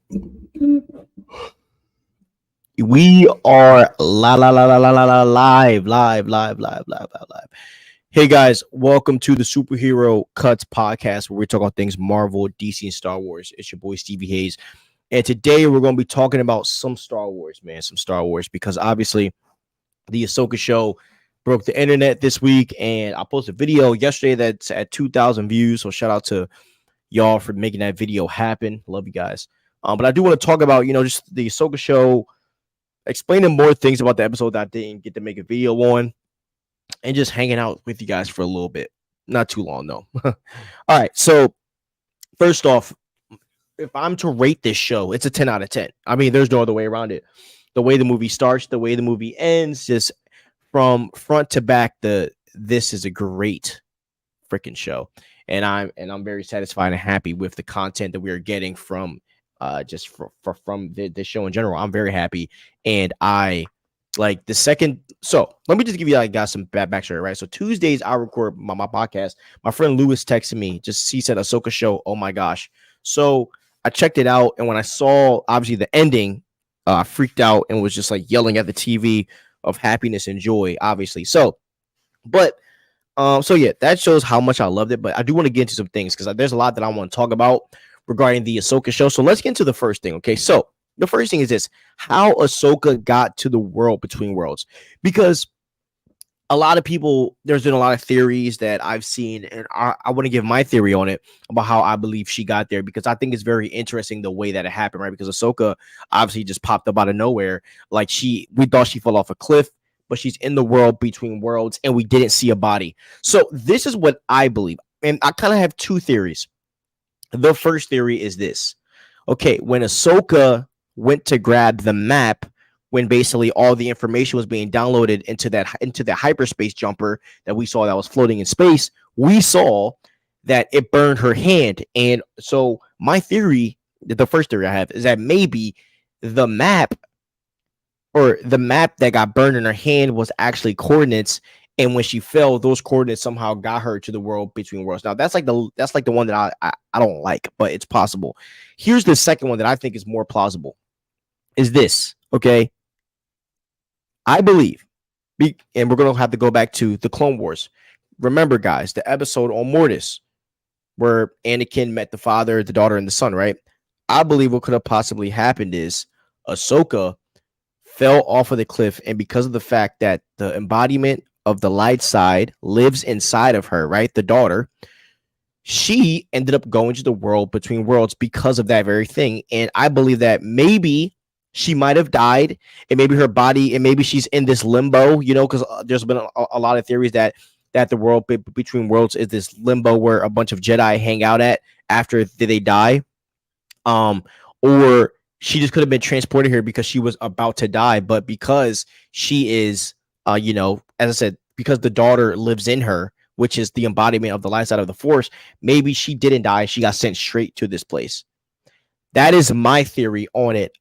We are live. Hey guys, welcome to the Superhero Cuts podcast where we talk about things Marvel, DC, and Star Wars. It's your boy Stevie Hayes, and today we're going to be talking about some Star Wars, man, some Star Wars, because obviously the Ahsoka Show broke the internet this week, and I posted a video yesterday that's at 2,000 views. So shout out to y'all for making that video happen. Love you guys. But I do want to talk about just the Ahsoka Show, explaining more things about the episode that I didn't get to make a video on, and just hanging out with you guys for a little bit. Not too long, though. All right. So, first off, if I'm to rate this show, it's a 10 out of 10. I mean, there's no other way around it. The way the movie starts, the way the movie ends, just from front to back, this is a great freaking show. And I'm very satisfied and happy with the content that we are getting from just from the show in general. I'm very happy, and I like the second. So let me just give you guys some backstory, right? So Tuesdays I record my podcast. My friend Lewis texted me, just he said Ahsoka Show. Oh my gosh! So I checked it out, and when I saw obviously the ending, I freaked out and was just like yelling at the TV of happiness and joy, obviously. But so yeah, that shows how much I loved it. But I do want to get into some things because there's a lot that I want to talk about regarding the Ahsoka show. So let's get into the first thing. Okay, so the first thing is this: how Ahsoka got to the world between worlds. Because a lot of people, there's been a lot of theories that I've seen, and I want to give my theory on it about how I believe she got there, because I think it's very interesting the way that it happened, right? Because Ahsoka obviously just popped up out of nowhere. Like we thought she fell off a cliff, but she's in the world between worlds, and we didn't see a body. So this is what I believe, and I kind of have two theories. The first theory is this: okay, when Ahsoka went to grab the map, when basically all the information was being downloaded into the hyperspace jumper that we saw that was floating in space, we saw that it burned her hand. And so my theory, the first theory I have, is that maybe the map the map that got burned in her hand was actually coordinates, and when she fell, those coordinates somehow got her to the world between worlds. Now that's like the one that I don't like, but it's possible. Here's the second one that I think is more plausible. Is this okay? I believe, and we're gonna have to go back to the Clone Wars. Remember, guys, the episode on Mortis where Anakin met the father, the daughter, and the son. Right? I believe what could have possibly happened is Ahsoka fell off of the cliff, and because of the fact that the embodiment of the light side lives inside of her, right, the daughter, she ended up going to the world between worlds because of that very thing. And I believe that maybe she might have died, and maybe her body, and maybe she's in this limbo, because there's been a lot of theories that the world between worlds is this limbo where a bunch of Jedi hang out at after they die. Or she just could have been transported here because she was about to die, but because she is, as I said, because the daughter lives in her, which is the embodiment of the light side of the Force, maybe she didn't die. She got sent straight to this place. That is my theory on it.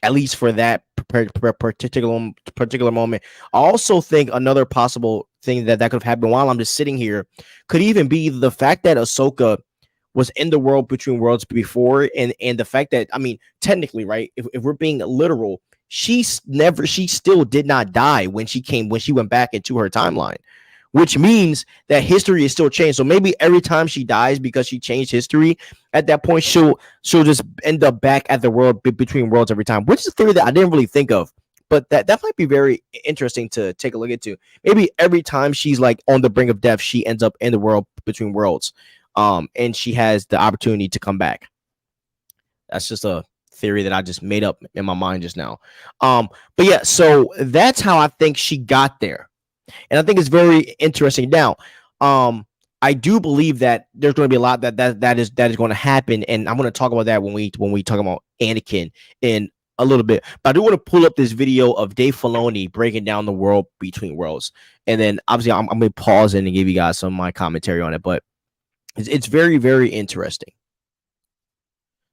At least for that particular moment. I also think another possible thing that could have happened while I'm just sitting here could even be the fact that Ahsoka was in the world between worlds before, and the fact that, I mean, technically, right, if we're being literal, she still did not die when she went back into her timeline, which means that history is still changed. So maybe every time she dies because she changed history, at that point she'll just end up back at the world between worlds every time, which is a theory that I didn't really think of. But that might be very interesting to take a look into. Maybe every time she's like on the brink of death, she ends up in the world between worlds, and she has the opportunity to come back. That's just a theory that I just made up in my mind just now. But yeah, so that's how I think she got there. And I think it's very interesting. Now, I do believe that there's going to be a lot that is going to happen, and I'm going to talk about that when we talk about Anakin in a little bit. But I do want to pull up this video of Dave Filoni breaking down the world between worlds, and then obviously I'm going to pause and give you guys some of my commentary on it. But it's very, very interesting.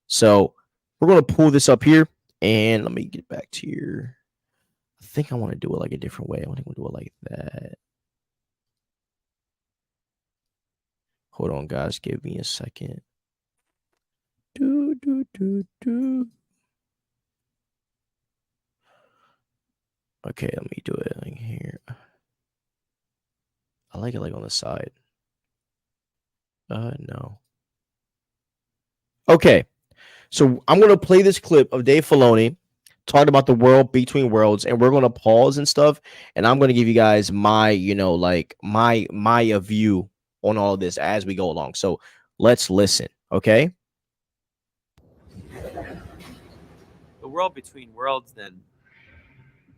So we're going to pull this up here, and let me get back to here. I think I want to do it like a different way. I want to do it like that. Hold on, guys. Give me a second. Okay, let me do it like here. I like it like on the side. No. Okay, so I'm gonna play this clip of Dave Filoni talking about the world between worlds, and we're gonna pause and stuff, and I'm gonna give you guys my, like my view on all of this as we go along. So let's listen, okay? The world between worlds, then,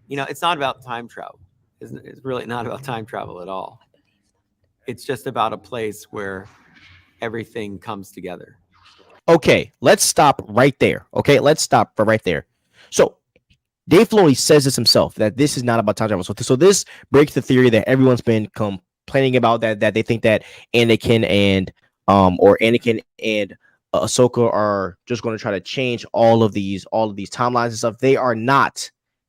it's not about time travel. It's really not about time travel at all. It's just about a place where everything comes together. Okay, let's stop right there. Okay, let's stop right there. So Dave Filoni says this himself that this is not about time travel. So this breaks the theory that everyone's been complaining about, that they think that Anakin and Ahsoka are just going to try to change all of these timelines and stuff. They are not.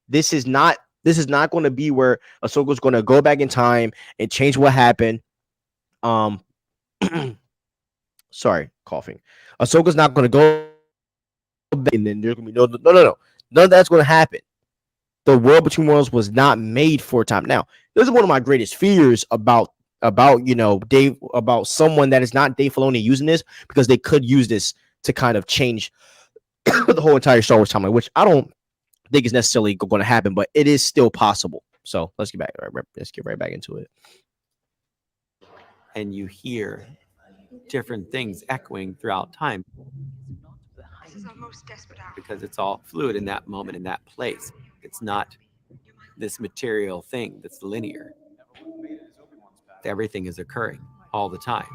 This is not. This is not going to be where Ahsoka's going to go back in time and change what happened. Um, sorry, coughing. Ahsoka's not going to go back, and then there's going to be no. None of that's going to happen. The world between worlds was not made for time. Now, this is one of my greatest fears about Dave, about someone that is not Dave Filoni using this, because they could use this to kind of change the whole entire Star Wars timeline, which I don't think is necessarily going to happen, but it is still possible. So let's get right back into it. And you hear different things echoing throughout time because it's all fluid in that moment, in that place. It's not this material thing that's linear. Everything is occurring all the time.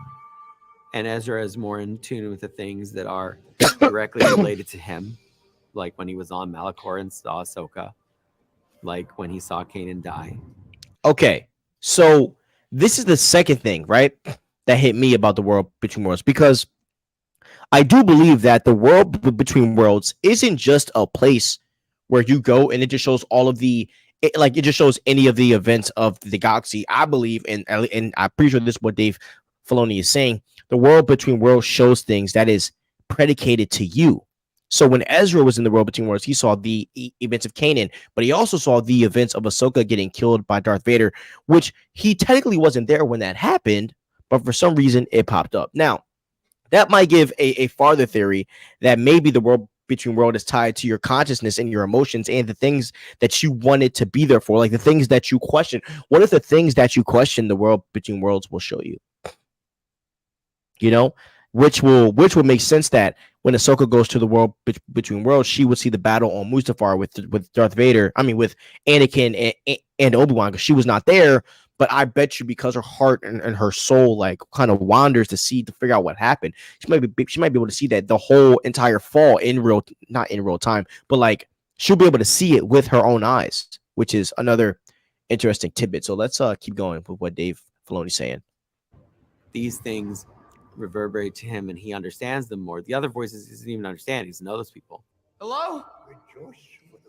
And Ezra is more in tune with the things that are directly related to him, like when he was on Malachor and saw Ahsoka, like when he saw Kanan die. Okay, so this is the second thing, right, that hit me about the world between worlds, because I do believe that the world between worlds isn't just a place where you go and it just shows all of it just shows any of the events of the galaxy. I believe, and I'm pretty sure this is what Dave Filoni is saying. The world between worlds shows things that is predicated to you. So when Ezra was in the world between worlds, he saw the events of Kanan, but he also saw the events of Ahsoka getting killed by Darth Vader, which he technically wasn't there when that happened, but for some reason it popped up. Now, that might give a farther theory that maybe the world between world is tied to your consciousness and your emotions and the things that you wanted to be there for, like the things that you question. What if the things that you question the world between worlds will show you? Which will make sense that when Ahsoka goes to the world between worlds, she would see the battle on Mustafar with Darth Vader. I mean, with Anakin and Obi-Wan, because she was not there. But I bet you, because her heart and her soul like kind of wanders to figure out what happened, she might be able to see that the whole entire fall not in real time, but like she'll be able to see it with her own eyes, which is another interesting tidbit. So let's keep going with what Dave Filoni's saying. These things reverberate to him and he understands them more. The other voices he doesn't even understand. He doesn't know those people. Hello?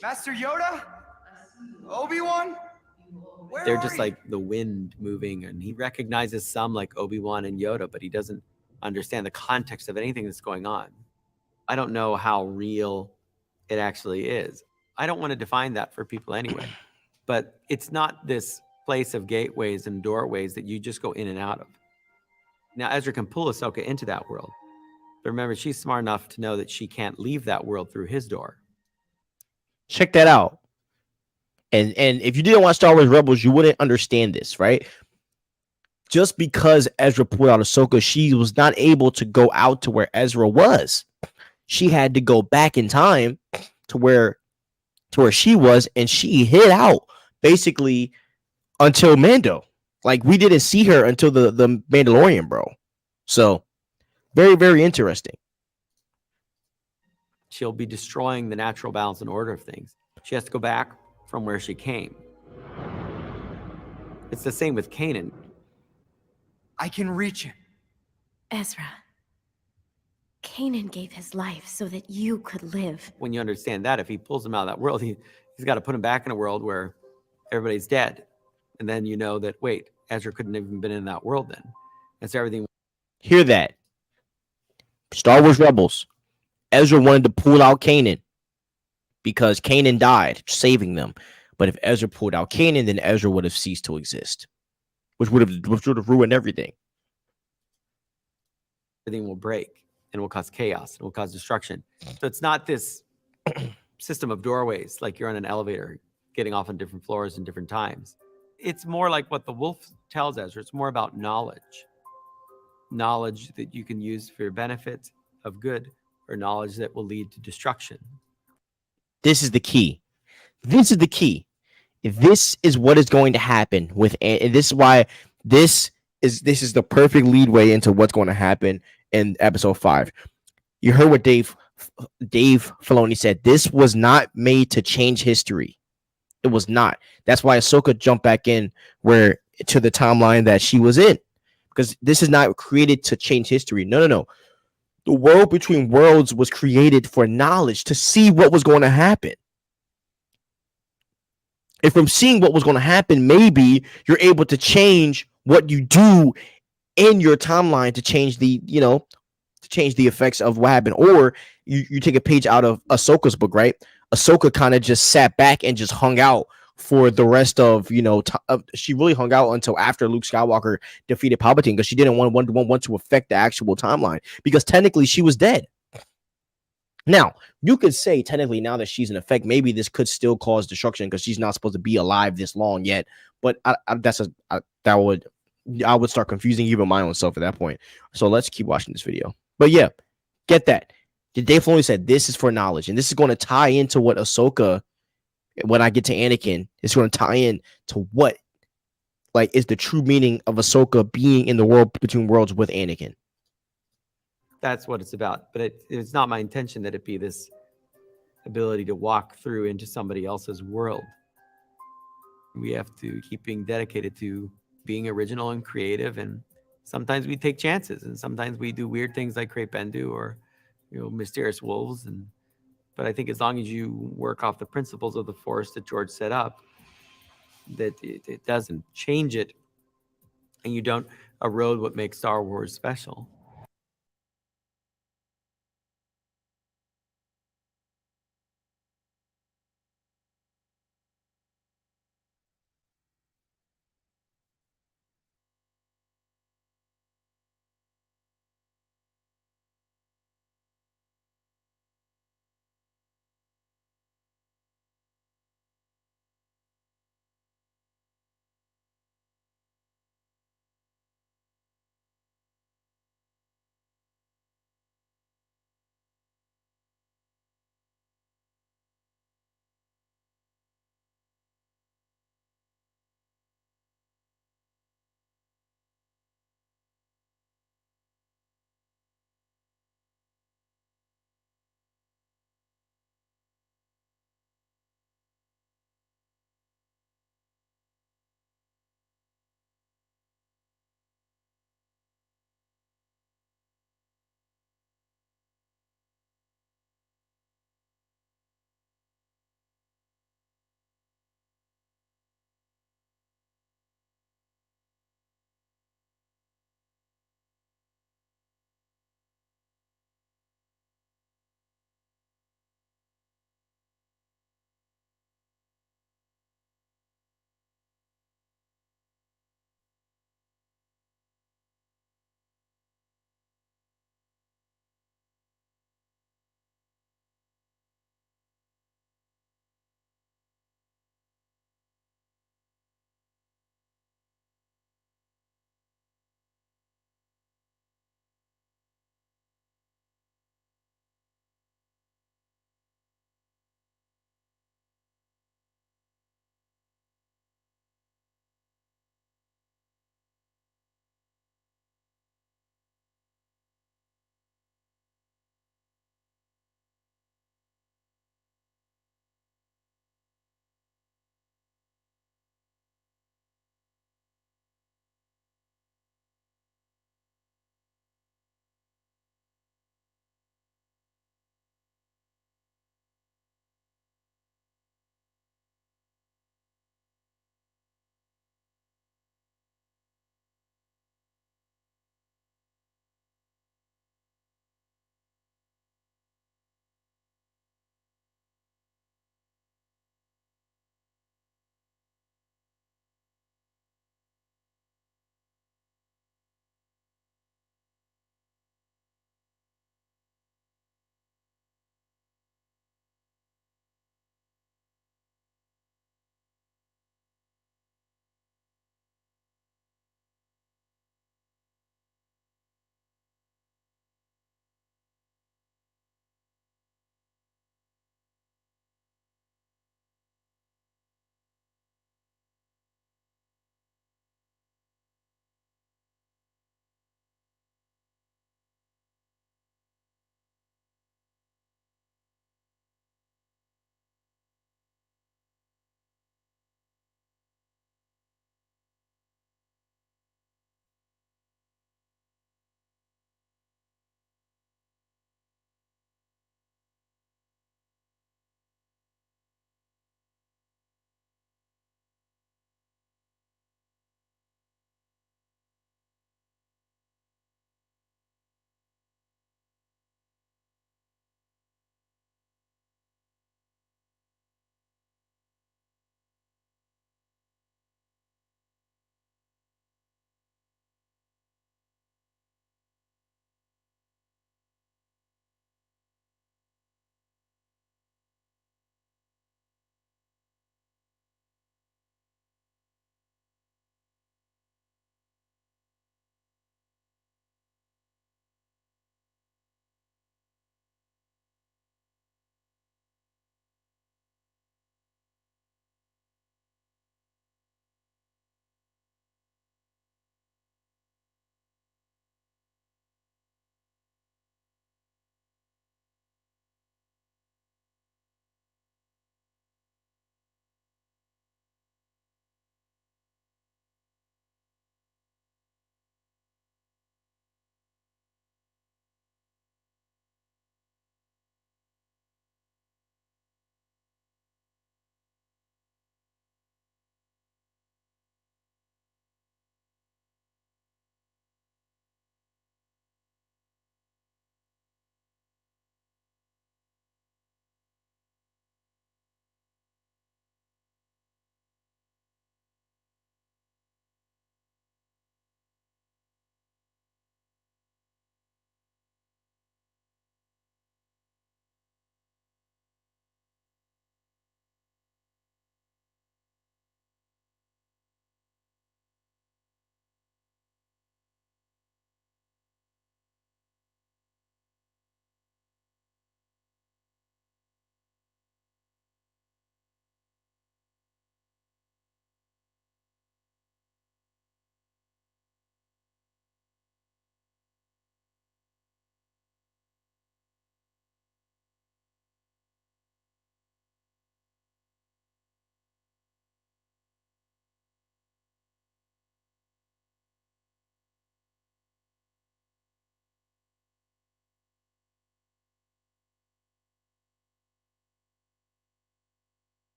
Master Yoda? Obi-Wan? They're just like the wind moving, and he recognizes some like Obi-Wan and Yoda, but he doesn't understand the context of anything that's going on. I don't know how real it actually is. I don't want to define that for people anyway, but it's not this place of gateways and doorways that you just go in and out of. Now, Ezra can pull Ahsoka into that world, but remember, she's smart enough to know that she can't leave that world through his door. Check that out. And if you didn't watch Star Wars Rebels, you wouldn't understand this, right? Just because Ezra pulled out Ahsoka, she was not able to go out to where Ezra was. She had to go back in time to where she was, and she hid out basically until Mando. Like, we didn't see her until the Mandalorian, bro. So very, very interesting. She'll be destroying the natural balance and order of things. She has to go back from where she came. It's the same with Kanan. I can reach him. Ezra, Kanan gave his life so that you could live. When you understand that, if he pulls him out of that world, he's got to put him back in a world where everybody's dead. And then you know that, wait, Ezra couldn't have even been in that world then. And so everything... Hear that. Star Wars Rebels. Ezra wanted to pull out Kanan because Kanan died, saving them. But if Ezra pulled out Kanan, then Ezra would have ceased to exist, which would have ruined everything. Everything will break and will cause chaos and will cause destruction. So it's not this system of doorways like you're on an elevator getting off on different floors and different times. It's more like what the wolf tells Ezra. It's more about knowledge that you can use for your benefit of good, or knowledge that will lead to destruction. This is the key. This is the key. This is what is going to happen with, and this is why this is the perfect leadway into what's going to happen in episode 5. You heard what Dave Filoni said. This was not made to change history. It was not. That's why Ahsoka jumped back in to the timeline that she was in, because this is not created to change history. No. The world between worlds was created for knowledge, to see what was going to happen. And from seeing what was going to happen, maybe you're able to change what you do in your timeline to change the effects of what happened. Or you take a page out of Ahsoka's book, right? Ahsoka kind of just sat back and just hung out for the rest of, she really hung out until after Luke Skywalker defeated Palpatine, because she didn't want to affect the actual timeline, because technically she was dead. Now, you could say technically now that she's in effect, maybe this could still cause destruction because she's not supposed to be alive this long yet. But I would start confusing even my own self at that point. So let's keep watching this video. But yeah, get that. Dave Filoni said this is for knowledge, and this is going to tie into what Ahsoka, when I get to Anakin, it's going to tie in to what is the true meaning of Ahsoka being in the world between worlds with Anakin. That's what it's about. But it's not my intention that it be this ability to walk through into somebody else's world. We have to keep being dedicated to being original and creative, and sometimes we take chances, and sometimes we do weird things like create Bendu or mysterious wolves. But I think as long as you work off the principles of the Force that George set up, that it doesn't change it, and you don't erode what makes Star Wars special.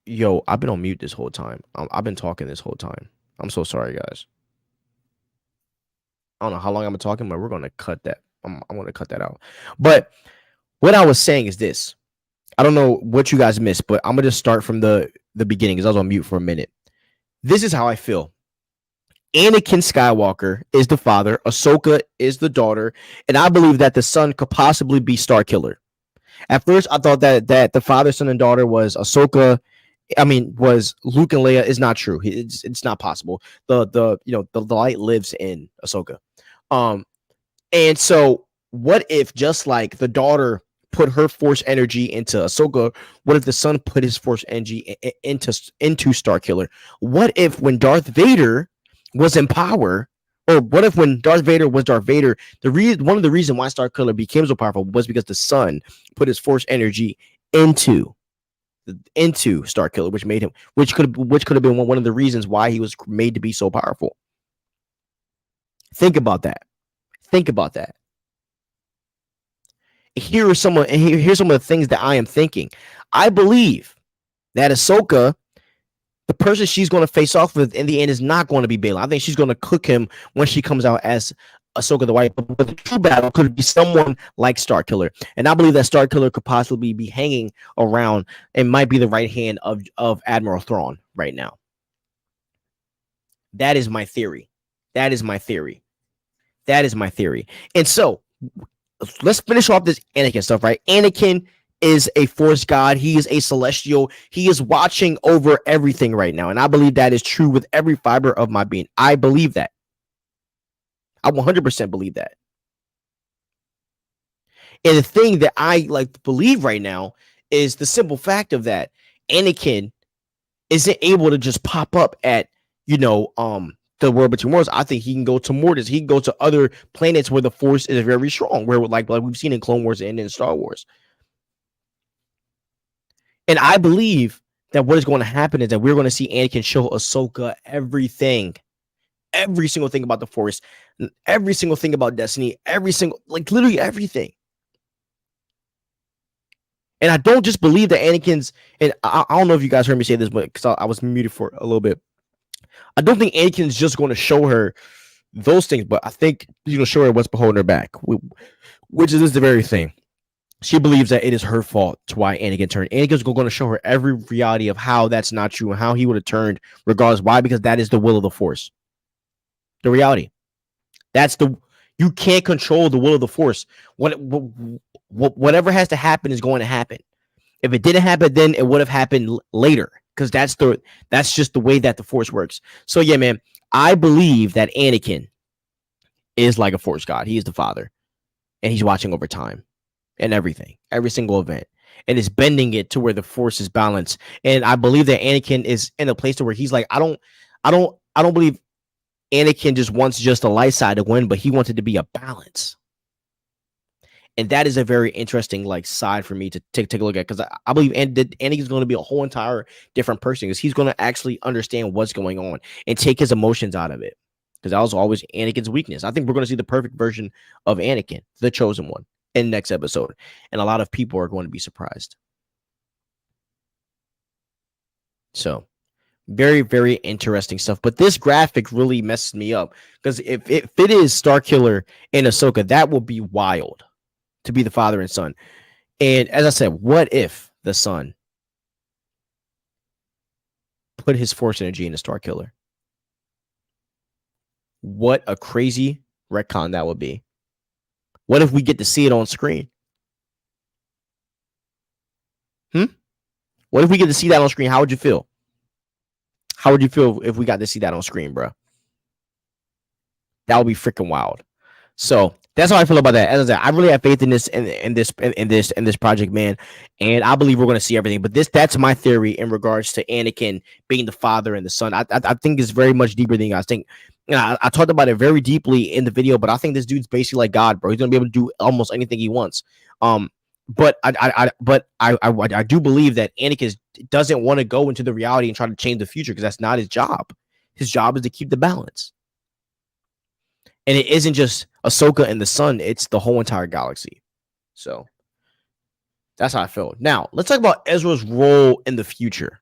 Yo, I've been on mute this whole time. I've been talking this whole time. I'm so sorry, guys. I don't know how long I've been talking, but we're gonna cut that. I'm gonna cut that out. But what I was saying is this. I don't know what you guys missed, but I'm gonna just start from the beginning because I was on mute for a minute. This is how I feel. Anakin Skywalker is the father, Ahsoka is the daughter, and I believe that the son could possibly be Starkiller. At first, I thought that the father, son, and daughter was Ahsoka. I mean, was Luke and Leia. Is not true. It's not possible. The light lives in Ahsoka. And so what if just like the daughter put her force energy into Ahsoka, what if the son put his force energy into Starkiller? What if when Darth Vader was in power, or what if when Darth Vader was Darth Vader, one of the reasons why Starkiller became so powerful was because the son put his force energy into Starkiller, which could have been one of the reasons why he was made to be so powerful. Think about that. Here's some of the things that I am thinking. I believe that Ahsoka, the person she's going to face off with in the end, is not going to be Baylan. I think she's going to cook him when she comes out as Ahsoka the White. But the true battle could be someone like Starkiller. And I believe that Starkiller could possibly be hanging around and might be the right hand of Admiral Thrawn right now. That is my theory. And so let's finish off this Anakin stuff, right? Anakin is a force god. He is a celestial. He is watching over everything right now. And I believe that is true with every fiber of my being. I believe that. I 100% believe that. And the thing that I believe right now is the simple fact of that Anakin isn't able to just pop up at, the world between worlds. I think he can go to Mortis. He can go to other planets where the force is very strong, where like we've seen in Clone Wars and in Star Wars. And I believe that what is going to happen is that we're going to see Anakin show Ahsoka every single thing about the Force, every single thing about destiny, literally everything. And I don't just believe that Anakin's, and I don't know if you guys heard me say this, but because I was muted for a little bit. I don't think Anakin's just going to show her those things, but I think he's going to show her what's behind her back, which is the very thing. She believes that it is her fault to why Anakin turned. Anakin's going to show her every reality of how that's not true and how he would have turned regardless. Why? Because that is the will of the Force. The reality. You can't control the will of the Force. Whatever has to happen is going to happen. If it didn't happen, then it would have happened later. Because that's just the way that the Force works. So yeah, man, I believe that Anakin is like a Force god. He is the father, and he's watching over time and everything, every single event, and is bending it to where the Force is balanced. And I believe that Anakin is in a place to where he's like, I don't believe Anakin just wants just the light side to win, but he wants it to be a balance. And that is a very interesting side for me to take a look at, because I believe Anakin is going to be a whole entire different person, because he's going to actually understand what's going on and take his emotions out of it, because that was always Anakin's weakness. I think we're going to see the perfect version of Anakin, the chosen one, in the next episode, and a lot of people are going to be surprised. So very, very interesting stuff. But this graphic really messes me up, because if it is Starkiller and Ahsoka, that will be wild. To be the father and son. And as I said, what if the son put his force energy into Starkiller? What a crazy retcon that would be. What if we get to see it on screen? What if we get to see that on screen? How would you feel? How would you feel if we got to see that on screen, bro? That would be freaking wild. So that's how I feel about that. As I said, I really have faith in this project, man, and I believe we're going to see everything. But that's my theory in regards to Anakin being the father and the son. I think it's very much deeper than you guys think. I talked about it very deeply in the video, but I think this dude's basically like God, bro. He's going to be able to do almost anything he wants. But I do believe that Anakin doesn't want to go into the reality and try to change the future, because that's not his job. His job is to keep the balance. And it isn't just Ahsoka and the sun, it's the whole entire galaxy. So that's how I feel. Now, let's talk about Ezra's role in the future.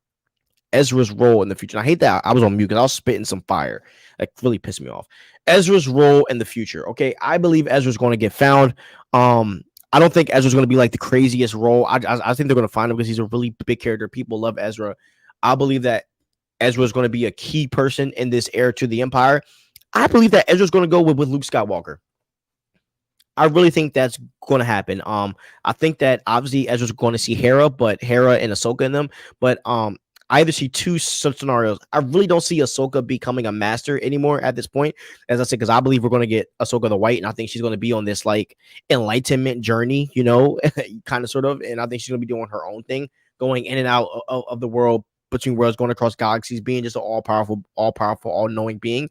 Ezra's role in the future. And I hate that I was on mute because I was spitting some fire. Like really pissed me off. Ezra's role in the future. Okay, I believe Ezra's going to get found. I don't think Ezra's going to be like the craziest role. I think they're going to find him because he's a really big character. People love Ezra. I believe that Ezra is going to be a key person in this heir to the Empire. I believe that Ezra's going to go with Luke Skywalker. I really think that's going to happen. I think that obviously Ezra's going to see Hera, but Hera and Ahsoka in them. But I either see two scenarios. I really don't see Ahsoka becoming a master anymore at this point, as I said, because I believe we're going to get Ahsoka the White, and I think she's going to be on this like enlightenment journey, you know, kind of sort of. And I think she's going to be doing her own thing, going in and out of the world, between worlds, going across galaxies, being just an all powerful, all knowing being.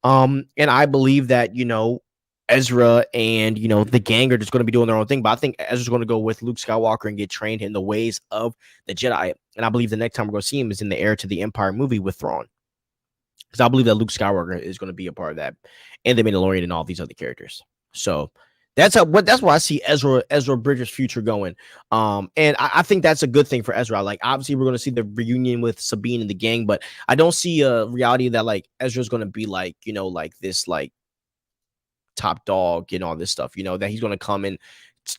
And I believe that, you know, Ezra and, you know, the gang are just going to be doing their own thing. But I think Ezra's going to go with Luke Skywalker and get trained in the ways of the Jedi. And I believe the next time we're going to see him is in the Heir to the Empire movie with Thrawn. Because I believe that Luke Skywalker is going to be a part of that. And the Mandalorian and all these other characters. So that's why I see Ezra Bridger's future going. And I think that's a good thing for Ezra. Like, obviously, we're going to see the reunion with Sabine and the gang, but I don't see a reality that like Ezra's going to be like, you know, like this, like top dog and all this stuff, you know, that he's going to come and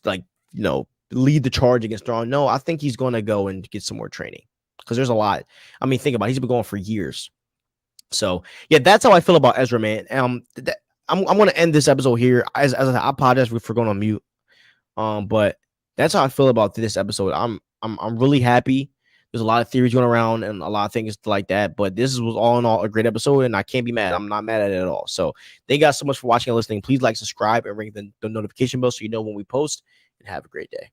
like, you know, lead the charge against Thrawn. No, I think he's going to go and get some more training because there's a lot. I mean, think about it. He's been going for years. So yeah, that's how I feel about Ezra, man. I'm going to end this episode here. As I apologize for going on mute. But that's how I feel about this episode. I'm really happy. There's a lot of theories going around and a lot of things like that, but this was all in all a great episode, and I can't be mad. I'm not mad at it at all. So thank you guys so much for watching and listening. Please like, subscribe, and ring the notification bell so you know when we post, and have a great day.